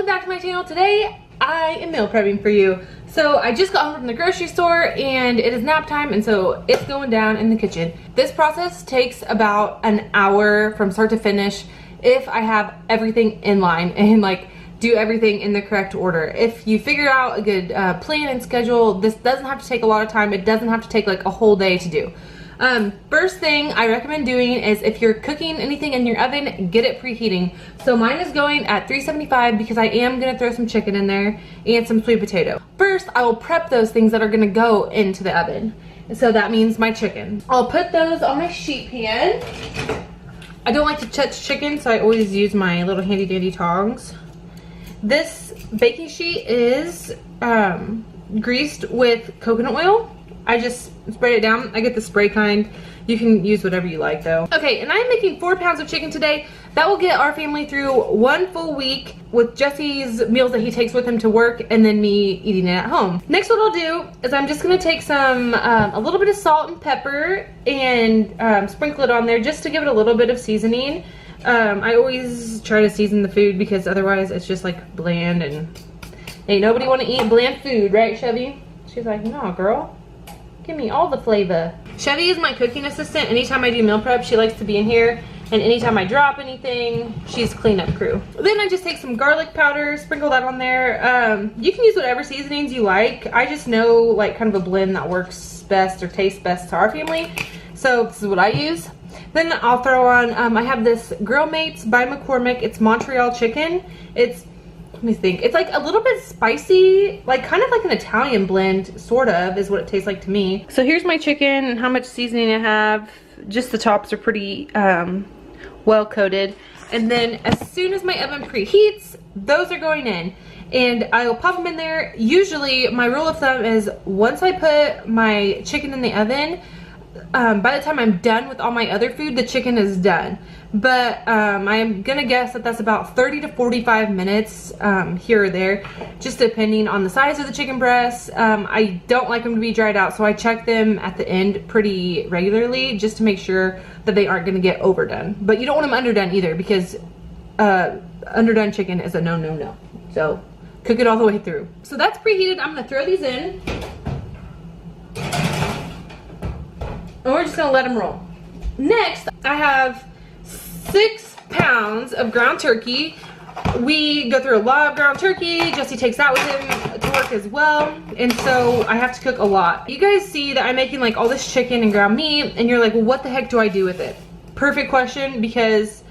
welcome back to my channel. Today I am meal prepping for you. So I just got home from the grocery store and it is nap time, and so it's going down in the kitchen. This process takes about an hour from start to finish if I have everything in line and like do everything in the correct order. If you figure out a good plan and schedule, this doesn't have to take a lot of time. It doesn't have to take like a whole day to do. First thing I recommend doing is if you're cooking anything in your oven, get it preheating. So mine is going at 375 because I am gonna throw some chicken in there and some sweet potato. First, I will prep those things that are gonna go into the oven. So that means my chicken. I'll put those on my sheet pan. I don't like to touch chicken, so I always use my little handy dandy tongs. This baking sheet is greased with coconut oil. I just sprayed it down. I get the spray kind. You can use whatever you like though. Okay, and I'm making 4 pounds of chicken today. That will get our family through 1 full week with Jesse's meals that he takes with him to work and then me eating it at home. Next, what I'll do is I'm just gonna take some, a little bit of salt and pepper and sprinkle it on there just to give it a little bit of seasoning. I always try to season the food because otherwise it's just like bland, and ain't nobody wanna eat bland food, right, Chevy? She's like, no, girl. Give me all the flavor. Chevy is my cooking assistant. Anytime I do meal prep, she likes to be in here. And anytime I drop anything, she's cleanup crew. Then I just take some garlic powder, sprinkle that on there. You can use whatever seasonings you like. I just know like kind of a blend that works best or tastes best to our family. So this is what I use. Then I'll throw on, I have this Grill Mates by McCormick. It's Montreal chicken. Let me think. It's like a little bit spicy, like kind of like an Italian blend, sort of, is what it tastes like to me. So here's my chicken and how much seasoning I have. Just the tops are pretty well coated. And then as soon as my oven preheats, those are going in. And I'll pop them in there. Usually my rule of thumb is once I put my chicken in the oven, by the time I'm done with all my other food, the chicken is done. But I'm gonna guess that that's about 30 to 45 minutes here or there, just depending on the size of the chicken breasts. I don't like them to be dried out, so I check them at the end pretty regularly just to make sure that they aren't gonna get overdone. But you don't want them underdone either, because underdone chicken is a no. So cook it all the way through. So that's preheated. I'm gonna throw these in. And we're just gonna let them roll. Next, I have 6 pounds of ground turkey. We go through a lot of ground turkey. Jesse takes that with him to work as well. And so I have to cook a lot. You guys see that I'm making like all this chicken and ground meat, and you're like, well, what the heck do I do with it? Perfect question, because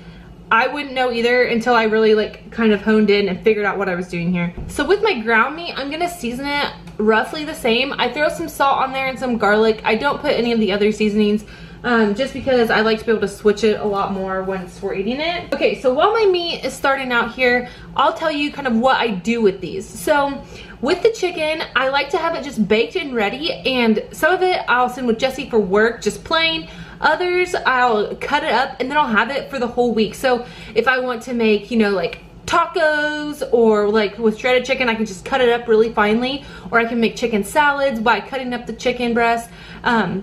I wouldn't know either until I really like kind of honed in and figured out what I was doing here. So with my ground meat, I'm gonna season it roughly the same. I throw some salt on there and some garlic. I don't put any of the other seasonings just because I like to be able to switch it a lot more once we're eating it. Okay, so while my meat is starting out here, I'll tell you kind of what I do with these. So with the chicken, I like to have it just baked and ready, and some of it I'll send with Jesse for work, just plain. Others, I'll cut it up and then I'll have it for the whole week. So if I want to make, you know, like tacos or like with shredded chicken, I can just cut it up really finely, or I can make chicken salads by cutting up the chicken breast.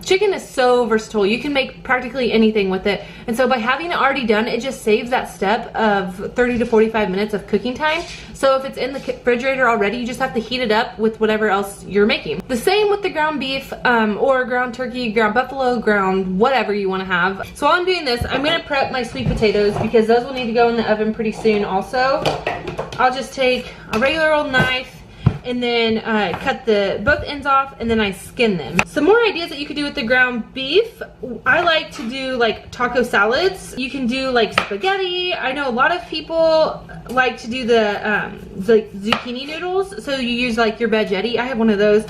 Chicken is so versatile. You can make practically anything with it. And so by having it already done, it just saves that step of 30 to 45 minutes of cooking time. So if it's in the refrigerator already, you just have to heat it up with whatever else you're making. The same with the ground beef or ground turkey, ground buffalo, ground whatever you want to have. So while I'm doing this, I'm going to prep my sweet potatoes because those will need to go in the oven pretty soon also. I'll just take a regular old knife and then cut both ends off, and then I skin them. Some more ideas that you could do with the ground beef. I like to do like taco salads. You can do like spaghetti. I know a lot of people like to do the like zucchini noodles. So you use like your veggetti. I have one of those,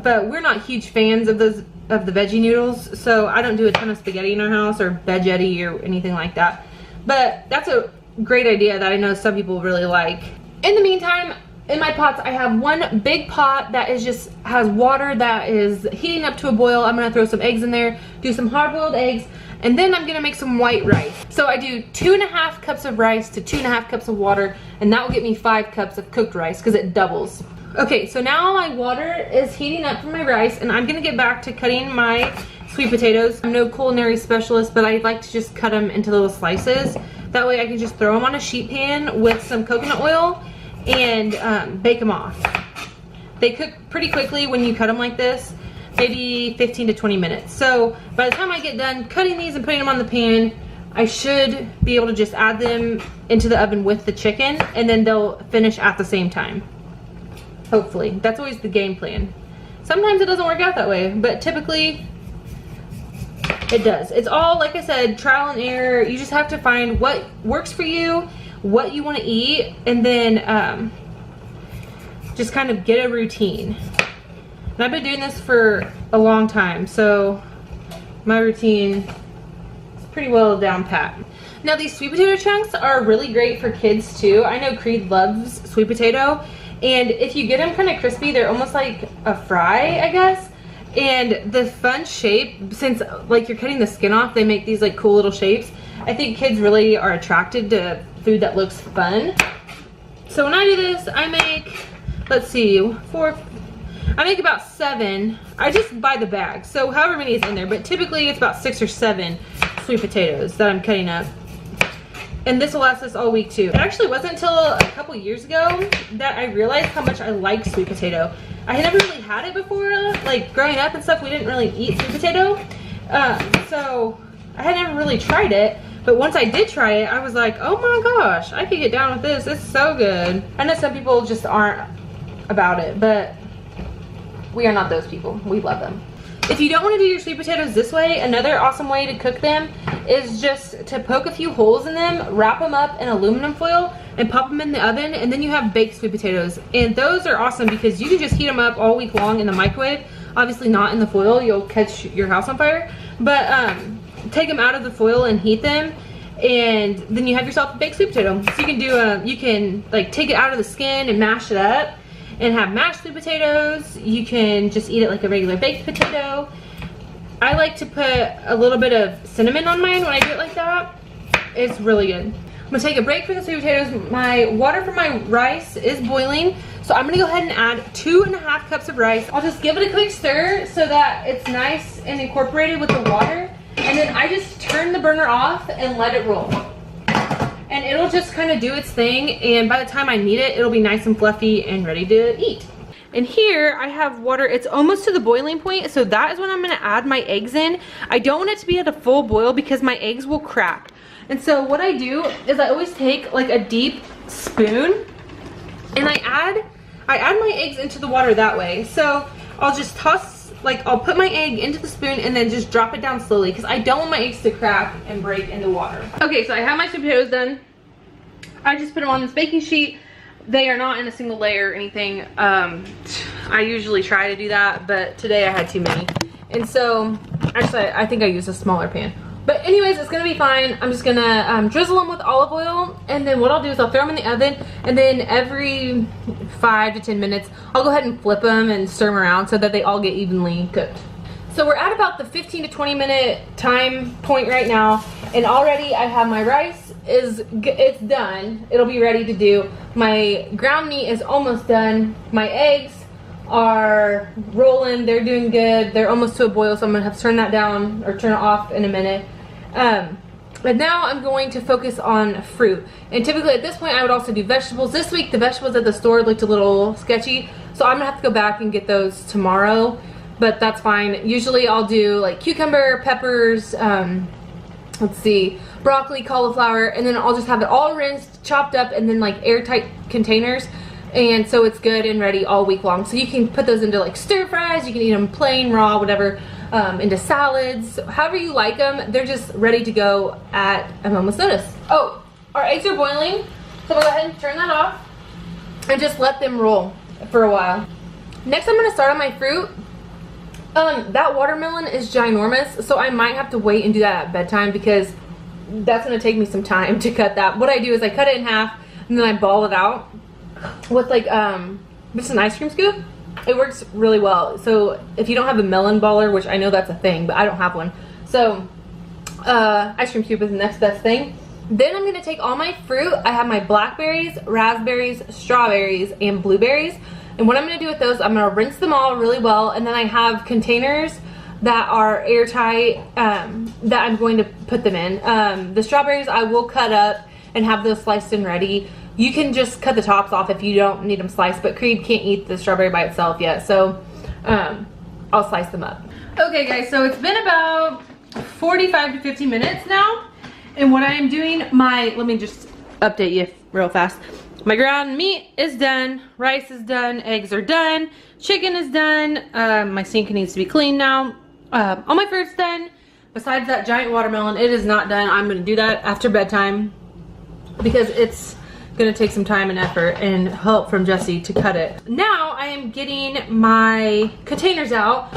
but we're not huge fans of those, of the veggie noodles. So I don't do a ton of spaghetti in our house or veggetti or anything like that. But that's a great idea that I know some people really like. In the meantime, in my pots, I have one big pot that is just has water that is heating up to a boil. I'm gonna throw some eggs in there, do some hard-boiled eggs, and then I'm gonna make some white rice. So I do 2.5 cups of rice to 2.5 cups of water, and that will get me 5 cups of cooked rice because it doubles. Okay, so now my water is heating up for my rice, and I'm gonna get back to cutting my sweet potatoes. I'm no culinary specialist, but I like to just cut them into little slices. That way I can just throw them on a sheet pan with some coconut oil and bake them off. They cook pretty quickly when you cut them like this, maybe 15 to 20 minutes. So by the time I get done cutting these and putting them on the pan, I should be able to just add them into the oven with the chicken, and then they'll finish at the same time. Hopefully. That's always the game plan. Sometimes it doesn't work out that way, but typically it does. It's all, like I said, trial and error. You just have to find what works for you, what you want to eat, and then just kind of get a routine. And I've been doing this for a long time, so my routine is pretty well down pat. Now these sweet potato chunks are really great for kids too. I know Creed loves sweet potato, and if you get them kind of crispy, they're almost like a fry, I guess. And the fun shape, since like you're cutting the skin off, they make these like cool little shapes. I think kids really are attracted to food that looks fun. So when I do this, I make, let's see, I make about 7. I just buy the bag, so however many is in there, but typically it's about 6 or 7 sweet potatoes that I'm cutting up. And this will last us all week too. It actually wasn't until a couple years ago that I realized how much I like sweet potato. I had never really had it before, like growing up and stuff, we didn't really eat sweet potato. So I had never really tried it, but once I did try it, I was like, oh my gosh, I could get down with this. It's so good. I know some people just aren't about it, but we are not those people. We love them. If you don't want to do your sweet potatoes this way, another awesome way to cook them is just to poke a few holes in them, wrap them up in aluminum foil, and pop them in the oven, and then you have baked sweet potatoes. And those are awesome because you can just heat them up all week long in the microwave. Obviously not in the foil, you'll catch your house on fire. But take them out of the foil and heat them, and then you have yourself a baked sweet potato. So you can do you can like take it out of the skin and mash it up and have mashed sweet potatoes. You can just eat it like a regular baked potato. I like to put a little bit of cinnamon on mine when I do it like that. It's really good. I'm gonna take a break from the sweet potatoes. My water for my rice is boiling, so I'm gonna go ahead and add 2.5 cups of rice. I'll just give it a quick stir so that it's nice and incorporated with the water, and then I just turn the burner off and let it roll. And it'll just kind of do its thing, and by the time I need it, it'll be nice and fluffy and ready to eat. And here I have water. It's almost to the boiling point, so that is when I'm gonna add my eggs in. I don't want it to be at a full boil because my eggs will crack. And so what I do is I always take like a deep spoon and I add my eggs into the water that way. So I'll just toss, like I'll put my egg into the spoon and then just drop it down slowly because I don't want my eggs to crack and break in the water. Okay, so I have my sweet potatoes done. I just put them on this baking sheet. They are not in a single layer or anything. I usually try to do that, but today I had too many. And so, actually I think I used a smaller pan. But anyways, it's gonna be fine. I'm just gonna drizzle them with olive oil, and then what I'll do is I'll throw them in the oven, and then every 5 to 10 minutes, I'll go ahead and flip them and stir them around so that they all get evenly cooked. So we're at about the 15 to 20 minute time point right now, and already I have my rice it's done. It'll be ready to do. My ground meat is almost done. My eggs are rolling. They're doing good. They're almost to a boil, so I'm gonna have to turn that down or turn it off in a minute. But now I'm going to focus on fruit. And typically at this point I would also do vegetables. This week the vegetables at the store looked a little sketchy, so I'm gonna have to go back and get those tomorrow. But that's fine. Usually I'll do like cucumber, peppers, let's see, broccoli, cauliflower, and then I'll just have it all rinsed, chopped up, and then like airtight containers. And so it's good and ready all week long. So you can put those into like stir fries, you can eat them plain, raw, whatever, into salads, however you like them. They're just ready to go at a moment's notice. Oh, our eggs are boiling, so we'll go ahead and turn that off and just let them roll for a while. Next I'm gonna start on my fruit. That watermelon is ginormous, so I might have to wait and do that at bedtime because that's gonna take me some time to cut that. What I do is I cut it in half and then I ball it out with like just an ice cream scoop. It works really well. So if you don't have a melon baller, which I know that's a thing, but I don't have one, so ice cream scoop is the next best thing. Then I'm gonna take all my fruit. I have my blackberries, raspberries, strawberries, and blueberries. And what I'm gonna do with those, I'm gonna rinse them all really well, and then I have containers that are airtight that I'm going to put them in. The strawberries I will cut up and have those sliced and ready. You can just cut the tops off if you don't need them sliced, but Creed can't eat the strawberry by itself yet, so I'll slice them up. Okay guys, so it's been about 45 to 50 minutes now, and what I am doing, let me just update you real fast. My ground meat is done, rice is done, eggs are done, chicken is done, my sink needs to be cleaned now, all my fruit's done. Besides that giant watermelon, it is not done. I'm gonna do that after bedtime because it's gonna take some time and effort and help from Jesse to cut it. Now I am getting my containers out.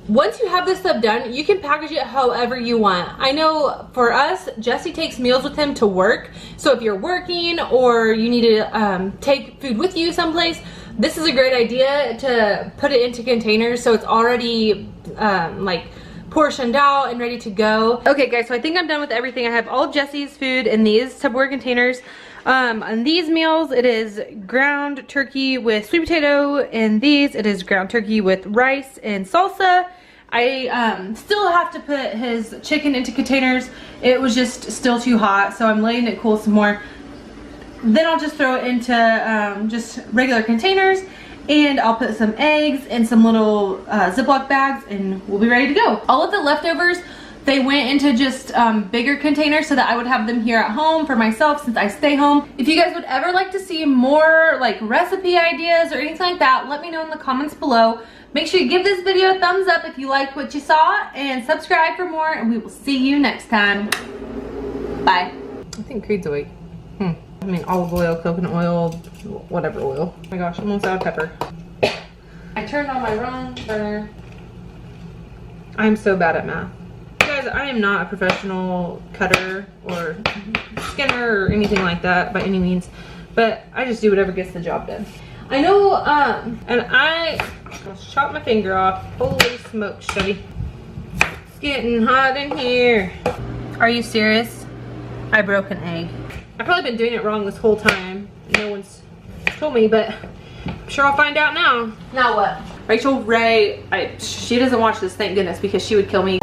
Once you have this stuff done, you can package it however you want. I know for us, Jesse takes meals with him to work. So if you're working or you need to take food with you someplace, this is a great idea to put it into containers so it's already like portioned out and ready to go. Okay guys, so I think I'm done with everything. I have all of Jesse's food in these Tupperware containers. On these meals, it is ground turkey with sweet potato. In these, it is ground turkey with rice and salsa. I still have to put his chicken into containers. It was just still too hot, so I'm letting it cool some more. Then I'll just throw it into just regular containers, and I'll put some eggs in some little Ziploc bags, and we'll be ready to go. All of the leftovers, they went into just bigger containers so that I would have them here at home for myself since I stay home. If you guys would ever like to see more like recipe ideas or anything like that, let me know in the comments below. Make sure you give this video a thumbs up if you liked what you saw, and subscribe for more, and we will see you next time. Bye. I think Creed's awake. I mean olive oil, coconut oil, whatever oil. Oh my gosh, I'm almost out of pepper. I turned on my wrong burner. I'm so bad at math. Guys, I am not a professional cutter or skinner or anything like that by any means, but I just do whatever gets the job done. I know, and I almost chopped my finger off. Holy smokes, Chevy. It's getting hot in here. Are you serious? I broke an egg. I've probably been doing it wrong this whole time. No one's told me, but I'm sure I'll find out now. Now what? Rachel Ray, she doesn't watch this, thank goodness, because she would kill me.